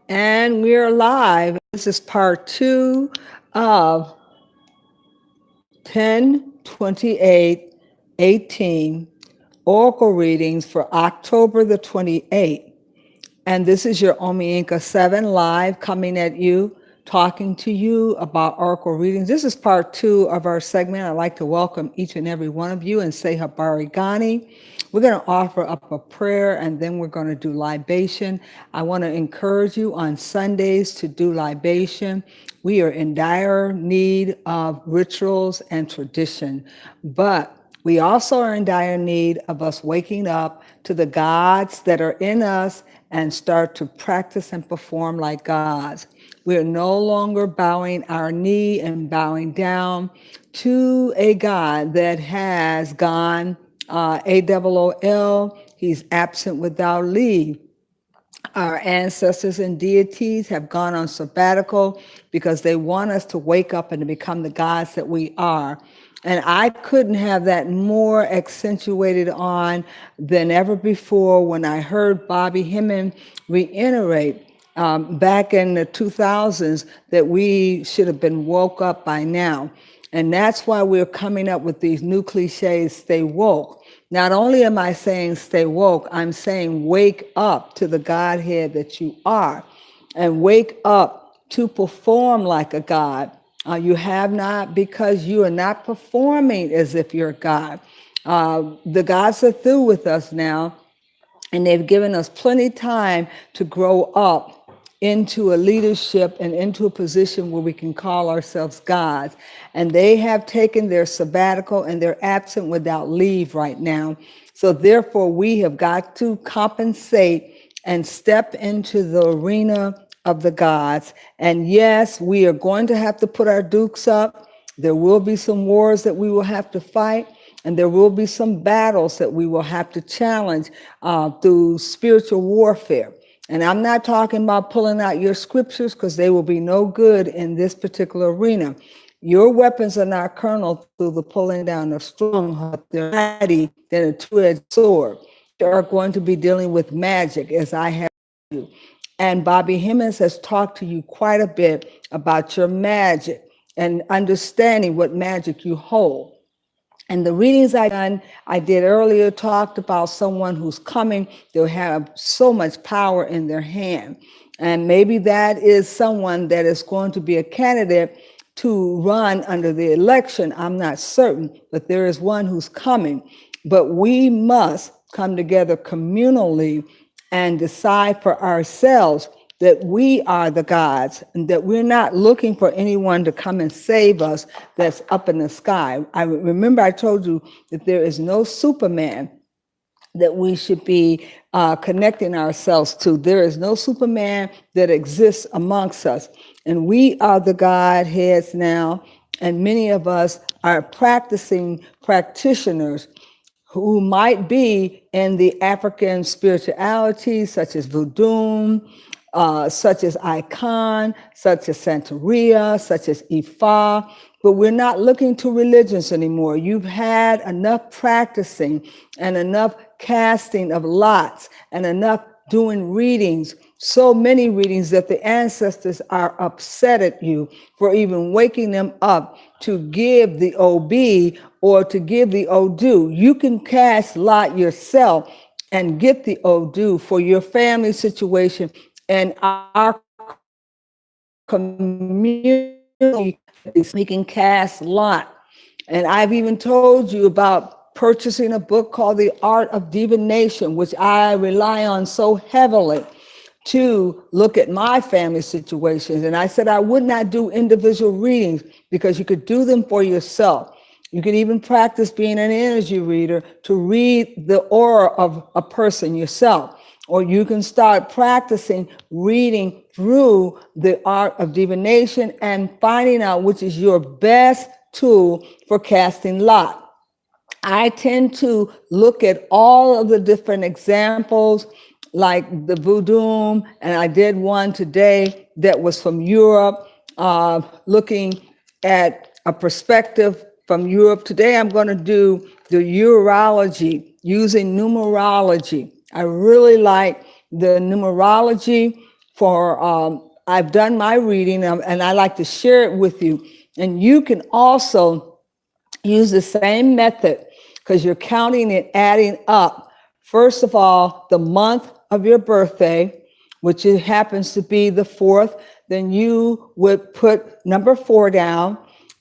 And we're live. This is part 2 of 10/28/18 Oracle readings for October the 28th. And this is your Omi Inca 7 live coming at you, talking to you about Oracle readings. This is part 2 of our segment. I'd like to welcome each and every one of you and say Habari Gani. We're going to offer up a prayer and then we're going to do libation. I want to encourage you on Sundays to do libation. We are in dire need of rituals and tradition, but we also are in dire need of us waking up to the gods that are in us and start to practice and perform like gods. We are no longer bowing our knee and bowing down to a God that has gone AWOL, he's absent without leave. Our ancestors and deities have gone on sabbatical because they want us to wake up and to become the gods that we are. And I couldn't have that more accentuated on than ever before when I heard Bobby Hemming reiterate back in the 2000s that we should have been woke up by now. And that's why we're coming up with these new cliches, stay woke. Not only am I saying stay woke, I'm saying wake up to the Godhead that you are and wake up to perform like a God. You have not because you are not performing as if you're God. The gods are through with us now, and they've given us plenty time to grow up into a leadership and into a position where we can call ourselves gods. And they have taken their sabbatical and they're absent without leave right now. So therefore, we have got to compensate and step into the arena of the gods. And yes, we are going to have to put our dukes up. There will be some wars that we will have to fight. And there will be some battles that we will have to challenge through spiritual warfare. And I'm not talking about pulling out your scriptures because they will be no good in this particular arena. Your weapons are not carnal through the pulling down of strongholds. They're mighty than a two-edged sword. You are going to be dealing with magic, as I have you. And Bobby Hemmings has talked to you quite a bit about your magic and understanding what magic you hold. And the readings I did earlier talked about someone who's coming. They'll have so much power in their hand. And maybe that is someone that is going to be a candidate to run under the election. I'm not certain, but there is one who's coming. But we must come together communally and decide for ourselves that we are the gods and that we're not looking for anyone to come and save us that's up in the sky. I remember I told you that there is no Superman that we should be connecting ourselves to. There is no Superman that exists amongst us. And we are the Godheads now, and many of us are practicing practitioners who might be in the African spirituality, such as voodoo, such as Icon, such as Santeria, such as Ifa, but we're not looking to religions anymore. You've had enough practicing and enough casting of lots and enough doing readings, so many readings that the ancestors are upset at you for even waking them up to give the OB or to give the Odu. You can cast lot yourself and get the Odu for your family situation and our community. We can cast lot. And I've even told you about purchasing a book called The Art of Divination, which I rely on so heavily to look at my family situations. And I said I would not do individual readings because you could do them for yourself. You could even practice being an energy reader to read the aura of a person yourself. Or you can start practicing reading through the art of divination and finding out which is your best tool for casting lot. I tend to look at all of the different examples, like the voodoo, and I did one today that was from Europe, looking at a perspective from Europe. Today I'm going to do the urology using numerology. I really like the numerology for I've done my reading, and I like to share it with you. And you can also use the same method because you're counting and adding up. First of all, the month of your birthday, which it happens to be the 4th, then you would put number 4 down.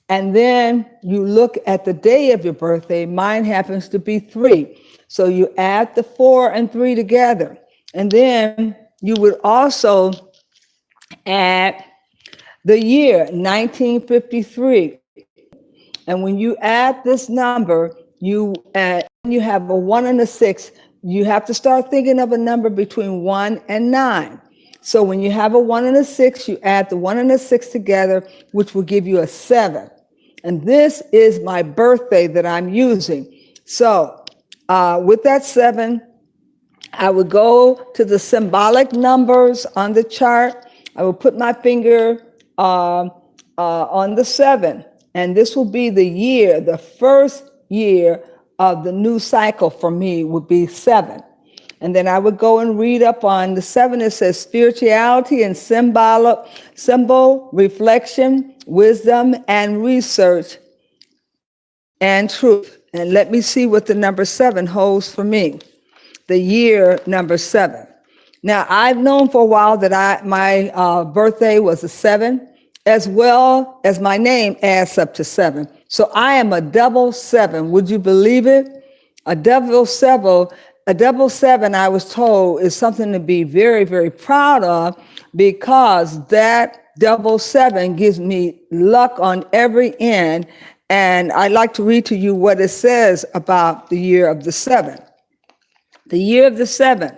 And then you look at the day of your birthday. Mine happens to be 3. So you add the 4 and 3 together. And then you would also add the year 1953. And when you add this number, you have a 1 and a 6. You have to start thinking of a number between 1 and 9. So when you have a 1 and a 6, you add the 1 and a 6 together, which will give you a 7. And this is my birthday that I'm using. So with that 7, I would go to the symbolic numbers on the chart. I will put my finger on the 7, and this will be the year, the first year of the new cycle for me would be 7. And then I would go and read up on the 7. It says spirituality and symbol, reflection, wisdom, and research, and truth. And let me see what the number 7 holds for me. The year number 7. Now, I've known for a while that my birthday was a 7, as well as my name adds up to 7. So I am a double 7. Would you believe it? A double 7, I was told, is something to be very, very proud of, because that double 7 gives me luck on every end. And I'd like to read to you what it says about the year of the 7. The year of the 7,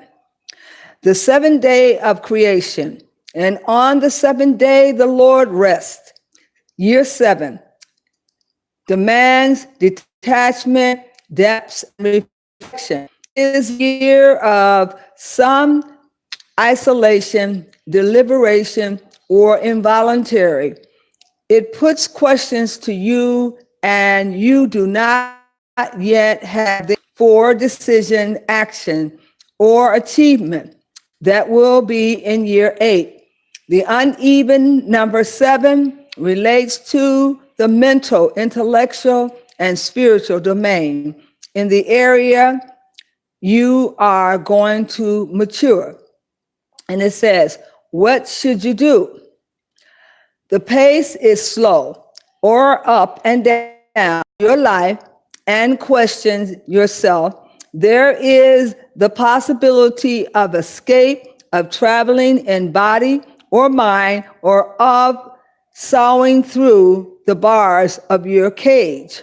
the 7th day of creation. And on the 7th day, the Lord rests. Year 7 demands detachment, depth, and reflection. It is a year of some isolation, deliberation, or involuntary. It puts questions to you, and you do not yet have the for decision, action, or achievement. That will be in year 8. The uneven number 7 relates to the mental, intellectual, and spiritual domain. In the area you are going to mature. And it says, what should you do? The pace is slow or up and down your life, and questions yourself. There is the possibility of escape, of traveling in body or mind, or of sawing through the bars of your cage.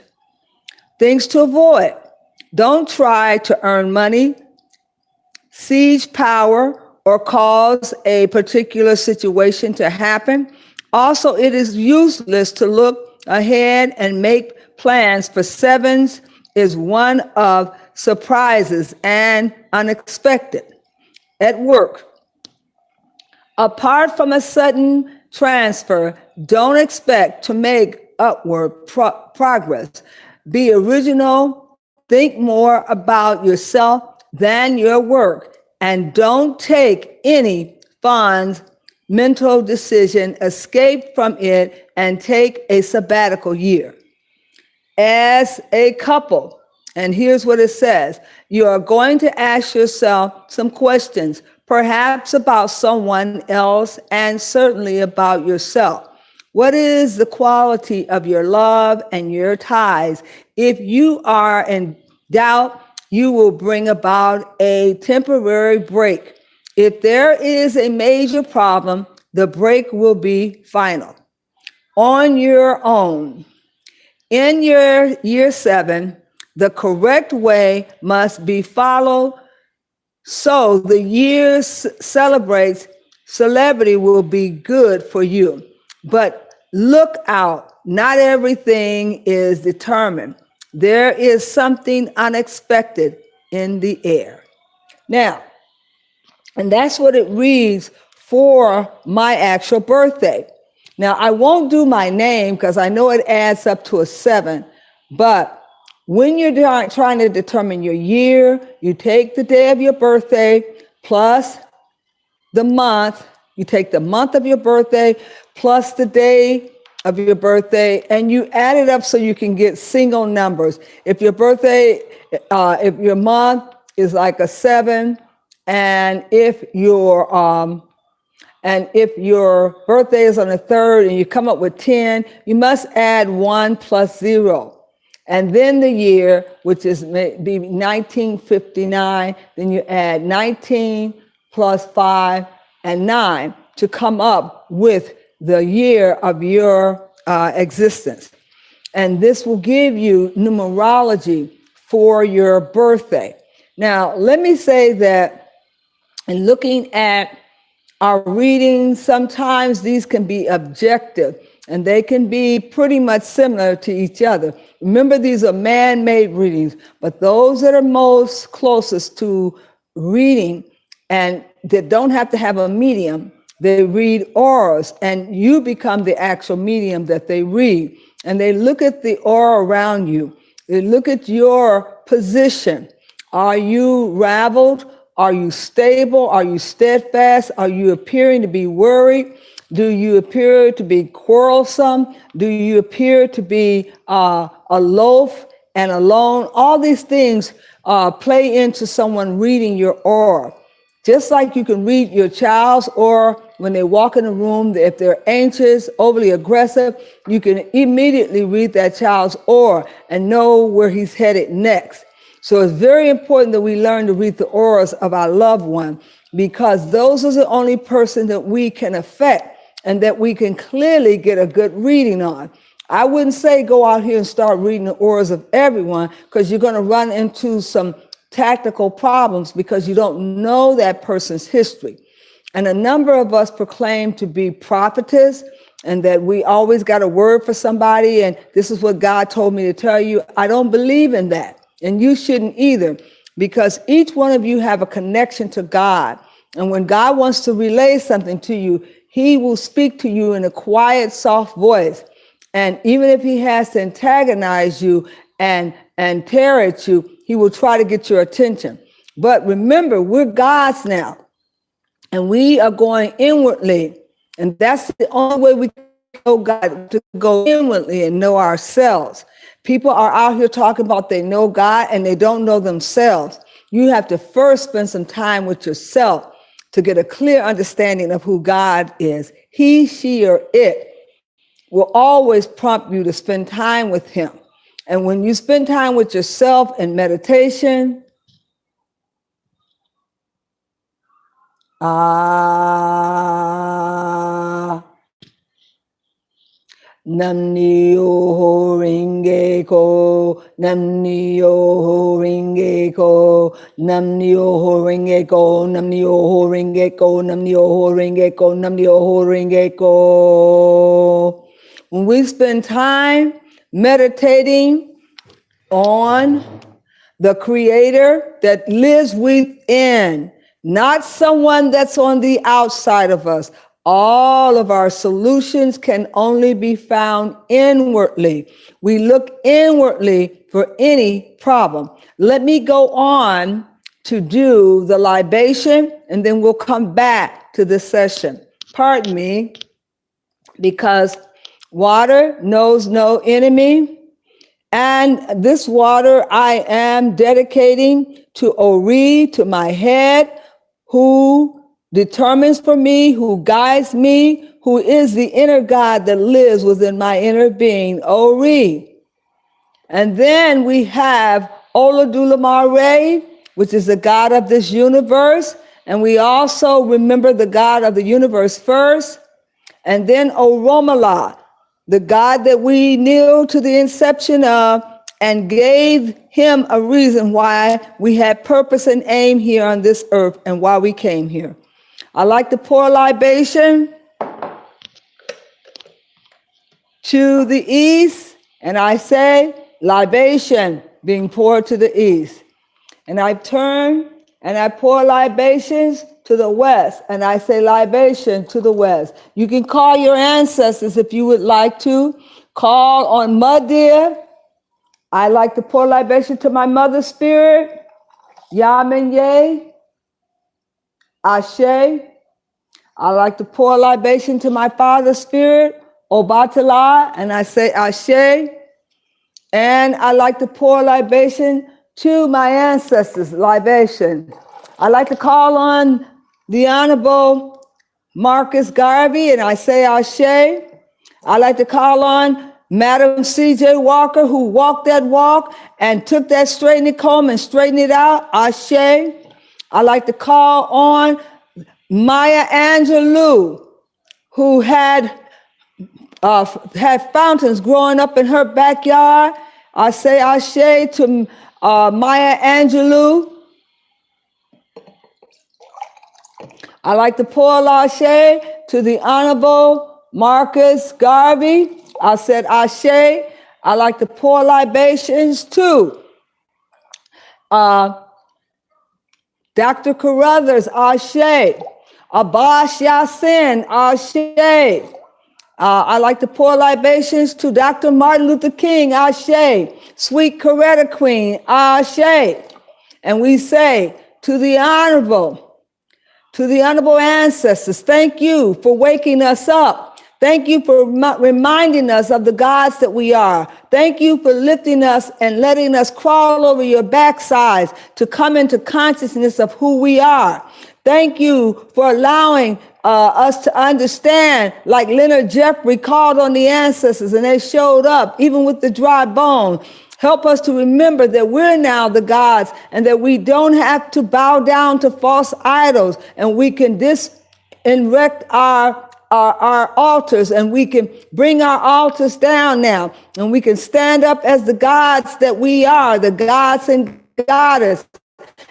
Things to avoid. Don't try to earn money, siege power, or cause a particular situation to happen. Also, it is useless to look ahead and make plans, for 7s is one of surprises and unexpected. At work, apart from a sudden transfer, don't expect to make upward progress. Be original, think more about yourself than your work, and don't take any funds, mental decision, escape from it, and take a sabbatical year. As a couple, and here's what it says, you are going to ask yourself some questions, perhaps about someone else, and certainly about yourself. What is the quality of your love and your ties? If you are in doubt, you will bring about a temporary break. If there is a major problem, the break will be final. On your own. In your year 7, the correct way must be followed. So the year celebrates, celebrity will be good for you. But look out, not everything is determined. There is something unexpected in the air. Now, and that's what it reads for my actual birthday. Now, I won't do my name because I know it adds up to a 7, but when you're trying to determine your year, you take the day of your birthday plus the month You take the month of your birthday plus the day of your birthday, and you add it up so you can get single numbers. If your birthday, if your month is like a 7, and if your birthday is on the 3rd and you come up with 10, you must add 1 plus 0. And then the year, which is maybe 1959, then you add 19 plus 5 and 9 to come up with the year of your existence. And this will give you numerology for your birthday. Now, let me say that in looking at our readings, sometimes these can be objective and they can be pretty much similar to each other. Remember, these are man-made readings, but those that are most closest to reading and that don't have to have a medium, they read auras, and you become the actual medium that they read. And they look at the aura around you. They look at your position. Are you raveled? Are you stable? Are you steadfast? Are you appearing to be worried? Do you appear to be quarrelsome? Do you appear to be aloof and alone? All these things play into someone reading your aura. Just like you can read your child's aura when they walk in a room, if they're anxious, overly aggressive, you can immediately read that child's aura and know where he's headed next. So it's very important that we learn to read the auras of our loved one, because those are the only person that we can affect and that we can clearly get a good reading on. I wouldn't say go out here and start reading the auras of everyone, because you're going to run into some tactical problems because you don't know that person's history. And a number of us proclaim to be prophetess and that we always got a word for somebody, and this is what God told me to tell you. I don't believe in that. And you shouldn't either, because each one of you have a connection to God. And when God wants to relay something to you, he will speak to you in a quiet, soft voice. And even if he has to antagonize you and tear at you, he will try to get your attention. But remember, we're God's now, and we are going inwardly. And that's the only way we can know God, to go inwardly and know ourselves. People are out here talking about they know God and they don't know themselves. You have to first spend some time with yourself to get a clear understanding of who God is. He, she, or it will always prompt you to spend time with him. And when you spend time with yourself in meditation, Nam-myoho Renge Kyo, Nam-myoho Renge Kyo, Nam-myoho Renge Kyo, Nam-myoho Renge Kyo, Nam-myoho Renge Kyo, Nam-myoho Renge Kyo. When we spend time meditating on the Creator that lives within, not someone that's on the outside of us. All of our solutions can only be found inwardly. We look inwardly for any problem. Let me go on to do the libation, and then we'll come back to this session. Pardon me, because water knows no enemy. And this water I am dedicating to Ori, to my head, who determines for me, who guides me, who is the inner God that lives within my inner being, Ori. And then we have Oladulamare, which is the God of this universe. And we also remember the God of the universe first. And then Oromala, the God that we knew to the inception of and gave him a reason why we had purpose and aim here on this earth and why we came here. I like to pour libation to the east, and I say libation being poured to the east. And I turn and I pour libations to the west, and I say libation to the west. You can call your ancestors if you would like to. Call on Mud Deer. I like to pour libation to my mother spirit, Yamenye, Ashe, I like to pour libation to my Father's Spirit, Obatala, and I say Ashe. And I like to pour libation to my ancestors, libation. I like to call on the Honorable Marcus Garvey, and I say Ashe. I like to call on Madam C.J. Walker, who walked that walk and took that straightening comb and straightened it out, Ashe. I like to call on Maya Angelou, who had fountains growing up in her backyard. I say Ashe to Maya Angelou. I like to pour Ashe to the Honorable Marcus Garvey. I said Ashe. I like to pour libations to Dr. Carruthers, Ashe. Abbas Yassin, Ashe. I like to pour libations to Dr. Martin Luther King, Ashe. Sweet Coretta Queen, Ashe. And we say to the honorable ancestors, thank you for waking us up. Thank you for reminding us of the gods that we are. Thank you for lifting us and letting us crawl over your backsides to come into consciousness of who we are. Thank you for allowing us to understand, like Leonard Jeffrey called on the ancestors and they showed up, even with the dry bone. Help us to remember that we're now the gods and that we don't have to bow down to false idols, and we can erect our altars, and we can bring our altars down now, and we can stand up as the gods that we are, the gods and goddess,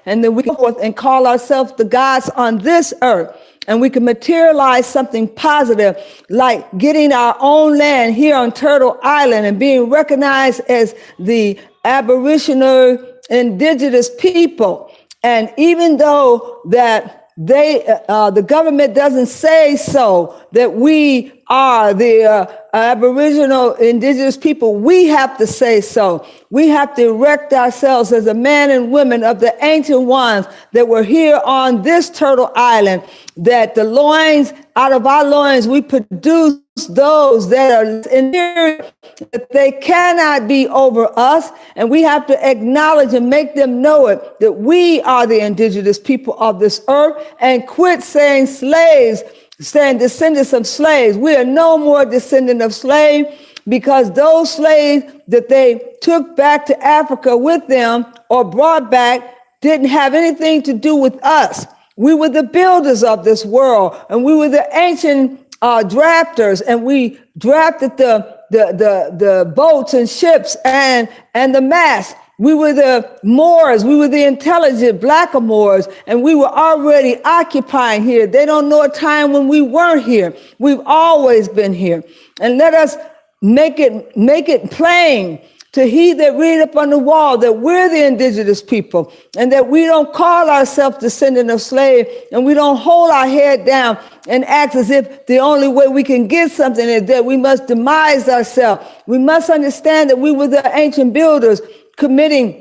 and then we go forth and call ourselves the gods on this earth. And we can materialize something positive, like getting our own land here on Turtle Island and being recognized as the Aboriginal Indigenous people. And even though that the government doesn't say so, that we are the Aboriginal Indigenous people, we have to say so. We have to erect ourselves as a man and women of the ancient ones that were here on this Turtle Island, that the loins, out of our loins, we produce those that are inferior, that they cannot be over us. And we have to acknowledge and make them know it, that we are the indigenous people of this earth, and quit saying slaves, saying descendants of slaves. We are no more descendant of slaves, because those slaves that they took back to Africa with them or brought back didn't have anything to do with us. We were the builders of this world, and we were the ancient drafters, and we drafted the boats and ships and the masts. We were the Moors, we were the intelligent blackamoors, and we were already occupying here. They don't know a time when we weren't here. We've always been here. And let us make it plain to he that read up on the wall that we're the indigenous people, and that we don't call ourselves descendant of slave, and we don't hold our head down and act as if the only way we can get something is that we must demise ourselves. We must understand that we were the ancient builders, committing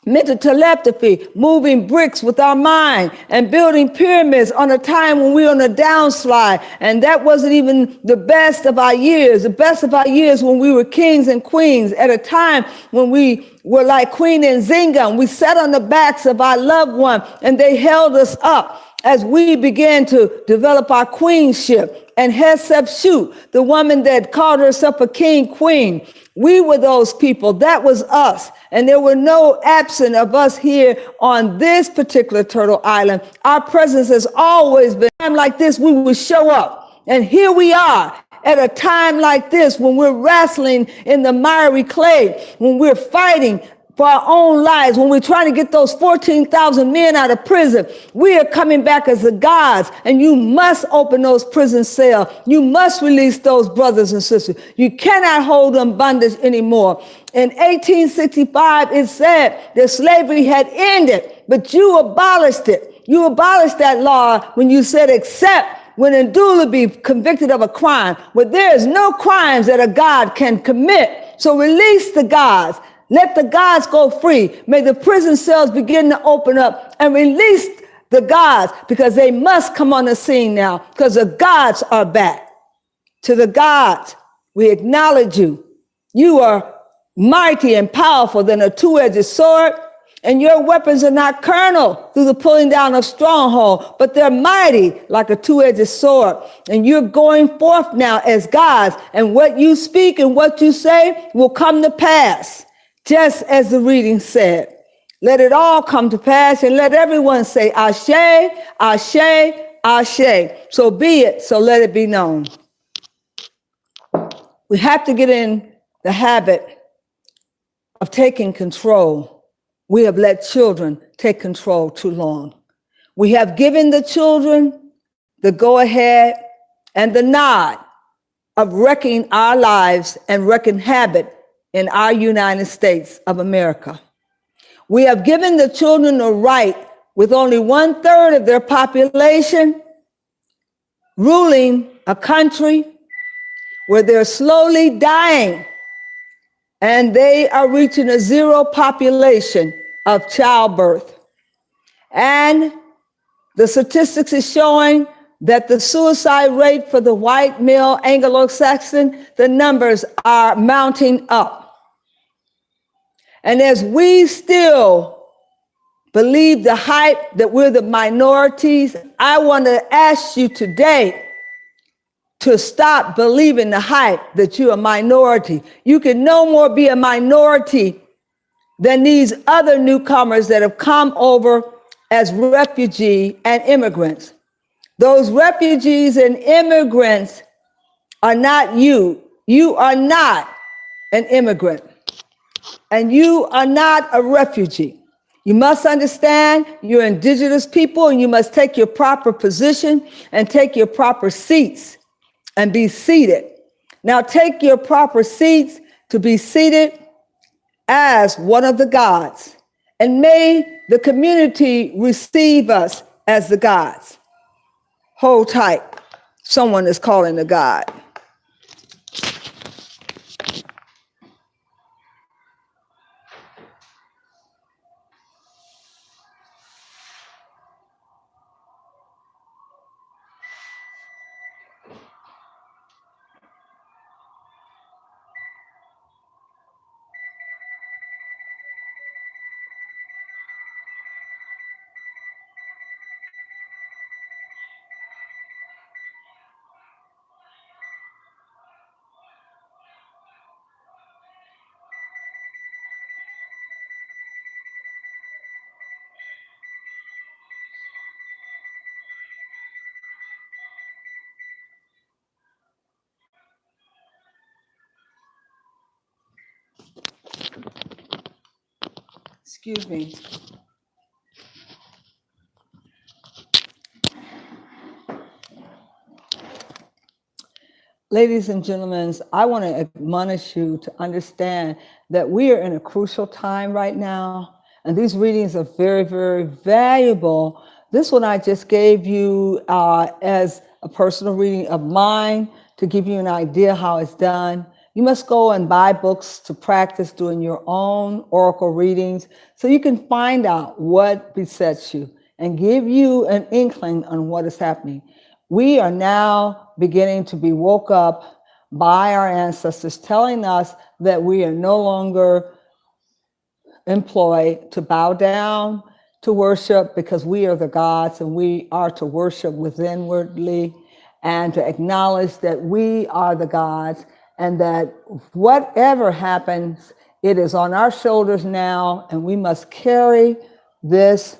mental telepathy, moving bricks with our mind, and building pyramids on a time when we were on a downslide. And that wasn't even the best of our years. The best of our years when we were kings and queens, at a time when we were like Queen Nzinga, and we sat on the backs of our loved one, and they held us up as we began to develop our queenship. And Hatshepsut, the woman that called herself a king queen, we were those people. That was us. And there were no absent of us here on this particular Turtle Island. Our presence has always been. Time like this, we would show up. And here we are at a time like this, when we're wrestling in the miry clay, when we're fighting for our own lives, when we're trying to get those 14,000 men out of prison. We are coming back as the gods, and you must open those prison cells. You must release those brothers and sisters. You cannot hold them bondage anymore. In 1865, it said that slavery had ended, but you abolished it. You abolished that law when you said, except when Ndula be convicted of a crime. Well, there is no crimes that a God can commit. So release the gods. Let the gods go free. May the prison cells begin to open up and release the gods, because they must come on the scene now, because the gods are back. To the gods, we acknowledge you. You are mighty and powerful than a two-edged sword, and your weapons are not carnal through the pulling down of stronghold, but they're mighty like a two-edged sword. And you're going forth now as gods, and what you speak and what you say will come to pass, just as the reading said. Let it all come to pass, and let everyone say, Ashe, Ashe, Ashe. So be it, so let it be known. We have to get in the habit of taking control. We have let children take control too long. We have given the children the go-ahead and the nod of wrecking our lives and wrecking habit in our United States of America. We have given the children the right, with only 1/3 of their population, ruling a country where they're slowly dying, and they are reaching a zero population of childbirth. And the statistics is showing that the suicide rate for the white male Anglo-Saxon, the numbers are mounting up. And as we still believe the hype that we're the minorities, I want to ask you today to stop believing the hype that you're a minority. You can no more be a minority than these other newcomers that have come over as refugee and immigrants. Those refugees and immigrants are not you. You are not an immigrant, and you are not a refugee. You must understand you're indigenous people, and you must take your proper position and take your proper seats and be seated. Now take your proper seats to be seated as one of the gods, and may the community receive us as the gods. Hold tight. Someone is calling a God. Excuse me. Ladies and gentlemen, I want to admonish you to understand that we are in a crucial time right now, and these readings are very, very valuable. This one I just gave you as a personal reading of mine to give you an idea how it's done. You must go and buy books to practice doing your own oracle readings so you can find out what besets you and give you an inkling on what is happening. We are now beginning to be woke up by our ancestors telling us that we are no longer employed to bow down, to worship, because we are the gods, and we are to worship withinwardly and to acknowledge that we are the gods, and that whatever happens, it is on our shoulders now, and we must carry this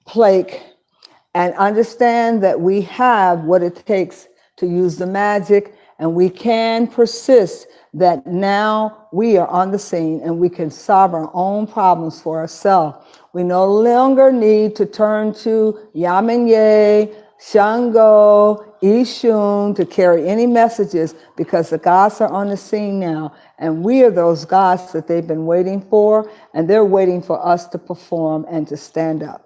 plague and understand that we have what it takes to use the magic, and we can persist that now we are on the scene and we can solve our own problems for ourselves. We no longer need to turn to Yamenye, Shango, Ishun to carry any messages, because the gods are on the scene now, and we are those gods that they've been waiting for, and they're waiting for us to perform and to stand up.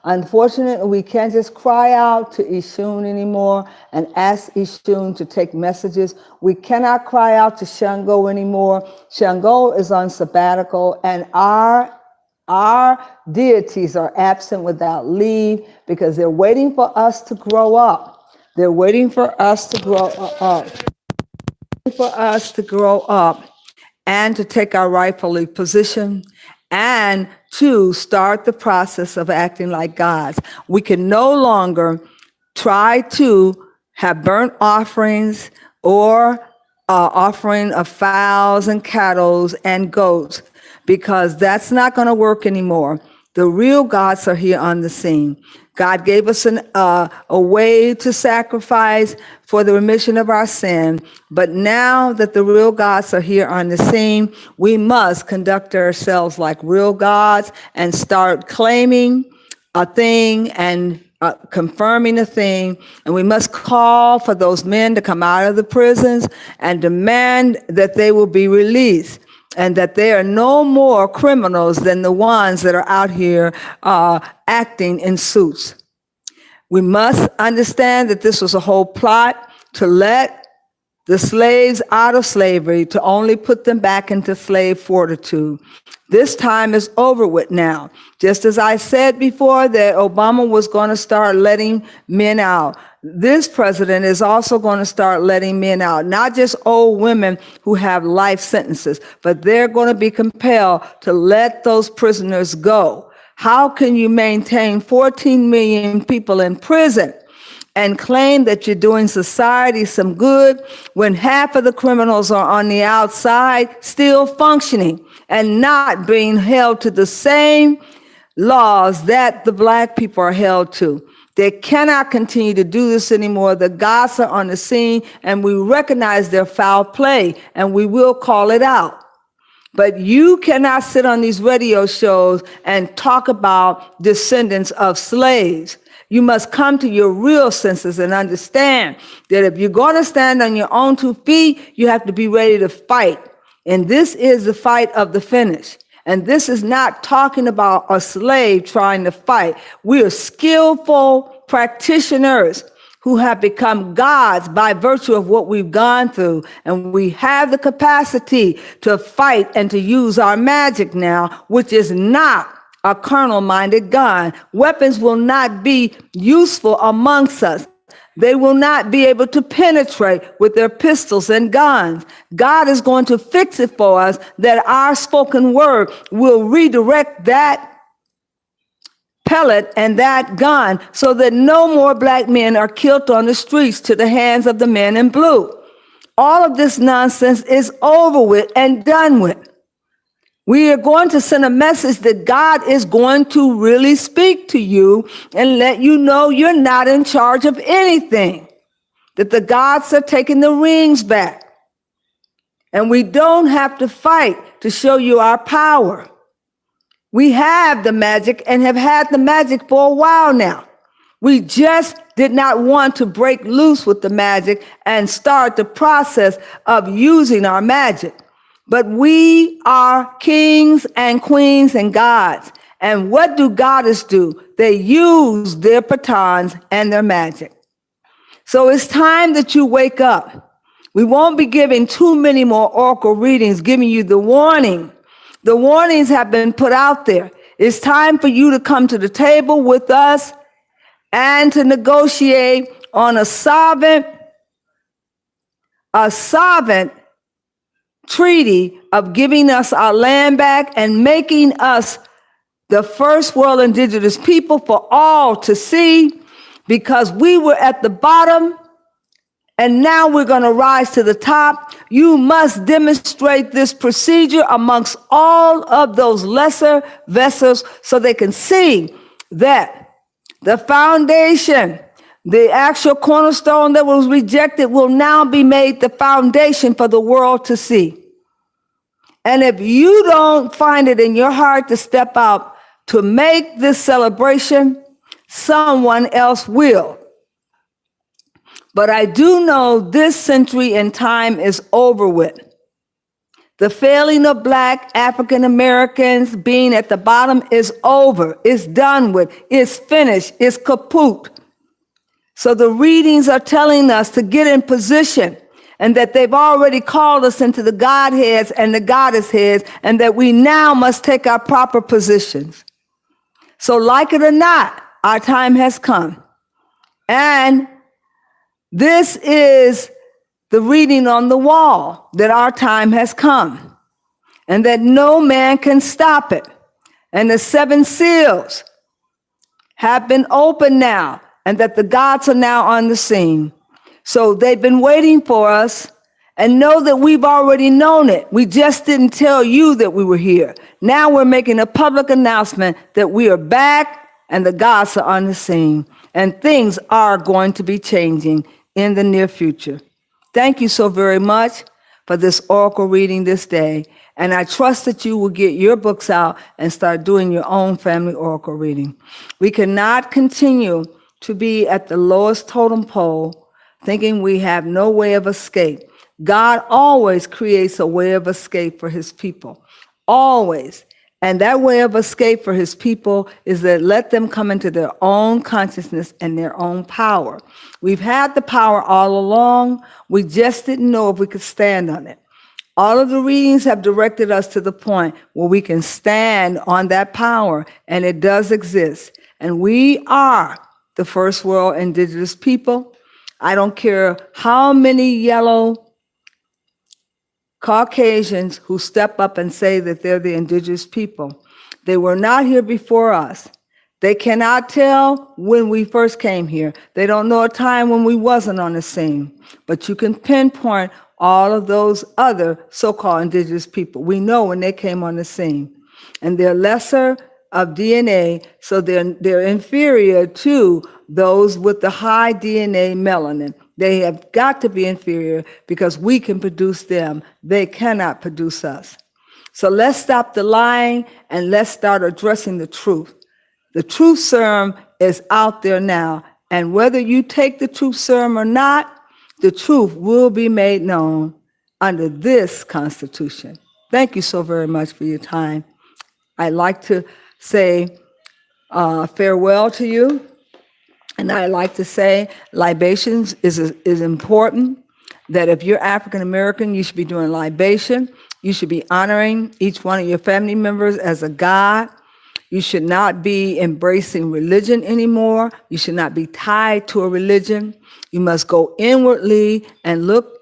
Unfortunately, we can't just cry out to Ishun anymore and ask Ishun to take messages. We cannot cry out to Shango anymore. Shango is on sabbatical, and our Our deities are absent without leave because they're waiting for us to grow up. They're waiting for us to grow up, for us to grow up and to take our rightfully position and to start the process of acting like gods. We can no longer try to have burnt offerings or offering of fowls and cattle and goats, because that's not going to work anymore. The real gods are here on the scene. God gave us a way to sacrifice for the remission of our sin. But now that the real gods are here on the scene, we must conduct ourselves like real gods and start claiming a thing and confirming a thing. And we must call for those men to come out of the prisons and demand that they will be released, and that they are no more criminals than the ones that are out here acting in suits. We must understand that this was a whole plot to let the slaves out of slavery, to only put them back into slave fortitude. This time is over with now. Just as I said before that Obama was going to start letting men out, this president is also going to start letting men out, not just old women who have life sentences, but they're going to be compelled to let those prisoners go. How can you maintain 14 million people in prison and claim that you're doing society some good when half of the criminals are on the outside still functioning and not being held to the same laws that the black people are held to? They cannot continue to do this anymore. The gods are on the scene, and we recognize their foul play, and we will call it out. But you cannot sit on these radio shows and talk about descendants of slaves. You must come to your real senses and understand that if you're going to stand on your own 2 feet, you have to be ready to fight. And this is the fight of the finish. And this is not talking about a slave trying to fight. We are skillful practitioners who have become gods by virtue of what we've gone through. And we have the capacity to fight and to use our magic now, which is not a carnal-minded God. Weapons will not be useful amongst us. They will not be able to penetrate with their pistols and guns. God is going to fix it for us, that our spoken word will redirect that pellet and that gun so that no more black men are killed on the streets to the hands of the men in blue. All of this nonsense is over with and done with. We are going to send a message that God is going to really speak to you and let you know you're not in charge of anything, that the gods are taking the rings back. And we don't have to fight to show you our power. We have the magic and have had the magic for a while now. We just did not want to break loose with the magic and start the process of using our magic. But we are kings and queens and gods. And what do goddess do? They use their batons and their magic. So it's time that you wake up. We won't be giving too many more oracle readings, giving you the warning. The warnings have been put out there. It's time for you to come to the table with us and to negotiate on a sovereign treaty of giving us our land back and making us the first world indigenous people for all to see, because we were at the bottom and now we're going to rise to the top. You must demonstrate this procedure amongst all of those lesser vessels so they can see that the foundation, the actual cornerstone that was rejected, will now be made the foundation for the world to see. And if you don't find it in your heart to step out to make this celebration, someone else will. But I do know this century and time is over with. The failing of Black African Americans being at the bottom is over. It's done with. It's finished. It's kaput. So the readings are telling us to get in position and that they've already called us into the Godheads and the Goddess heads, and that we now must take our proper positions. So like it or not, our time has come. And this is the reading on the wall, that our time has come and that no man can stop it. And the 7 seals have been opened now, and that the gods are now on the scene. So they've been waiting for us, and know that we've already known it. We just didn't tell you that we were here. Now we're making a public announcement that we are back and the gods are on the scene, and things are going to be changing in the near future. Thank you so very much for this oracle reading this day, and I trust that you will get your books out and start doing your own family oracle reading. We cannot continue to be at the lowest totem pole thinking we have no way of escape. God always creates a way of escape for his people, always. And that way of escape for his people is that let them come into their own consciousness and their own power. We've had the power all along. We just didn't know if we could stand on it. All of the readings have directed us to the point where we can stand on that power, and it does exist. And we are the first world indigenous people. I don't care how many yellow Caucasians who step up and say that they're the indigenous people. They were not here before us. They cannot tell when we first came here. They don't know a time when we wasn't on the scene. But you can pinpoint all of those other so-called indigenous people. We know when they came on the scene. And they're lesser of DNA, so they're inferior to those with the high DNA melanin. They have got to be inferior because we can produce them. They cannot produce us. So let's stop the lying and let's start addressing the truth. The truth serum is out there now, and whether you take the truth serum or not, the truth will be made known under this Constitution. Thank you so very much for your time. I'd like to say farewell to you. And I like to say libations is important, that if you're African American, you should be doing libation. You should be honoring each one of your family members as a god. You should not be embracing religion anymore. You should not be tied to a religion. You must go inwardly and look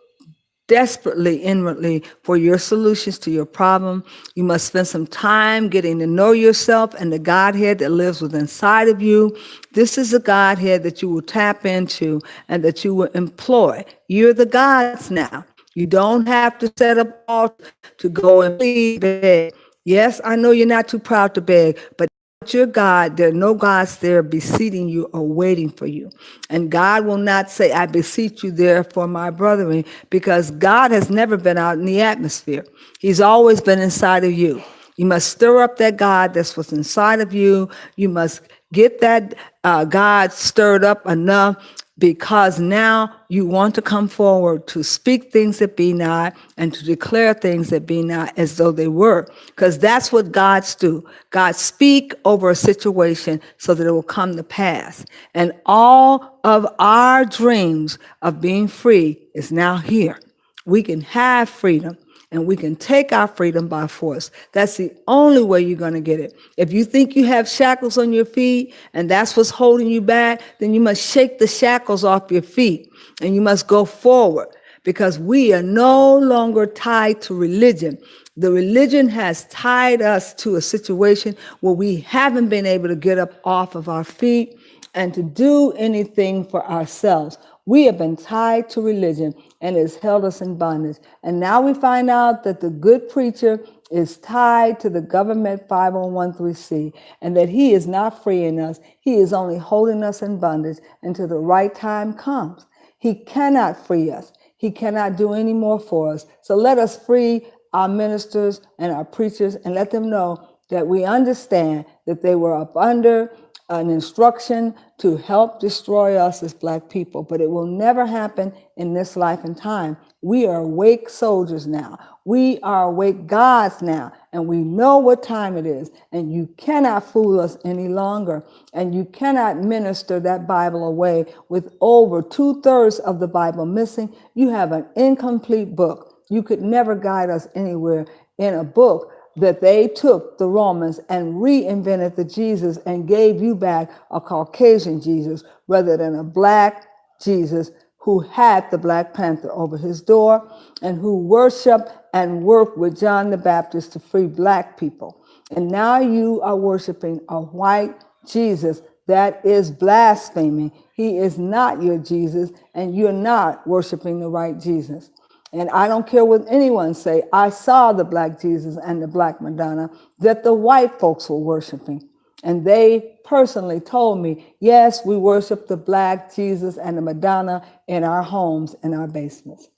desperately inwardly for your solutions to your problem. You must spend some time getting to know yourself and the Godhead that lives within inside of you. This is a Godhead that you will tap into and that you will employ. You're the gods now. You don't have to set up altars to go and plead, beg. Yes, I know you're not too proud to beg, but your God, there are no gods there beseeching you or waiting for you. And God will not say, I beseech you there for my brethren, because God has never been out in the atmosphere. He's always been inside of you. You must stir up that God that's what's inside of you. You must get that God stirred up enough, because now you want to come forward to speak things that be not and to declare things that be not as though they were, because that's what gods do. God speak over a situation so that it will come to pass. And all of our dreams of being free is now here. We can have freedom. And we can take our freedom by force. That's the only way you're going to get it. If you think you have shackles on your feet and that's what's holding you back, then you must shake the shackles off your feet and you must go forward, because we are no longer tied to religion. The religion has tied us to a situation where we haven't been able to get up off of our feet and to do anything for ourselves. We have been tied to religion, and it's held us in bondage. And now we find out that the good preacher is tied to the government 5013C, and that he is not freeing us. He is only holding us in bondage until the right time comes. He cannot free us. He cannot do any more for us. So let us free our ministers and our preachers and let them know that we understand that they were up under an instruction to help destroy us as black people, but it will never happen in this life and time. We are awake soldiers now. We are awake gods now, and we know what time it is, and you cannot fool us any longer, and you cannot minister that Bible away with over 2/3 of the Bible missing. You have an incomplete book. You could never guide us anywhere in a book that they took, the Romans, and reinvented the Jesus and gave you back a Caucasian Jesus rather than a black Jesus who had the Black Panther over his door and who worshiped and worked with John the Baptist to free black people. And now you are worshiping a white Jesus. That is blasphemy. He is not your Jesus, and you're not worshiping the right Jesus. And I don't care what anyone say. I saw the black Jesus and the black Madonna that the white folks were worshiping. And they personally told me, yes, we worship the black Jesus and the Madonna in our homes, in our basements.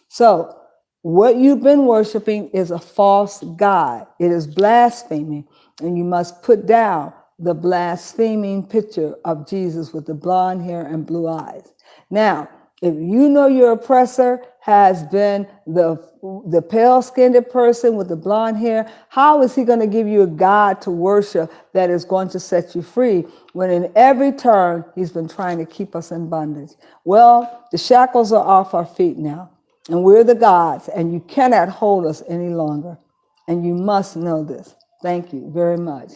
So what you've been worshiping is a false god. It is blasphemy. And you must put down the blaspheming picture of Jesus with the blonde hair and blue eyes. Now, if you know your oppressor has been the pale-skinned person with the blonde hair, how is he going to give you a God to worship that is going to set you free when in every turn he's been trying to keep us in bondage? Well, the shackles are off our feet now, and we're the gods, and you cannot hold us any longer. And you must know this. Thank you very much.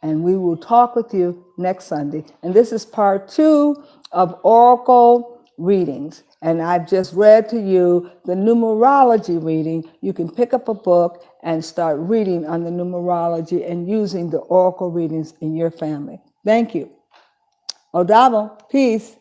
And we will talk with you next Sunday. And this is part 2 of Oracle readings. And I've just read to you the numerology reading. You can pick up a book and start reading on the numerology and using the oracle readings in your family. Thank you. Odavo, peace.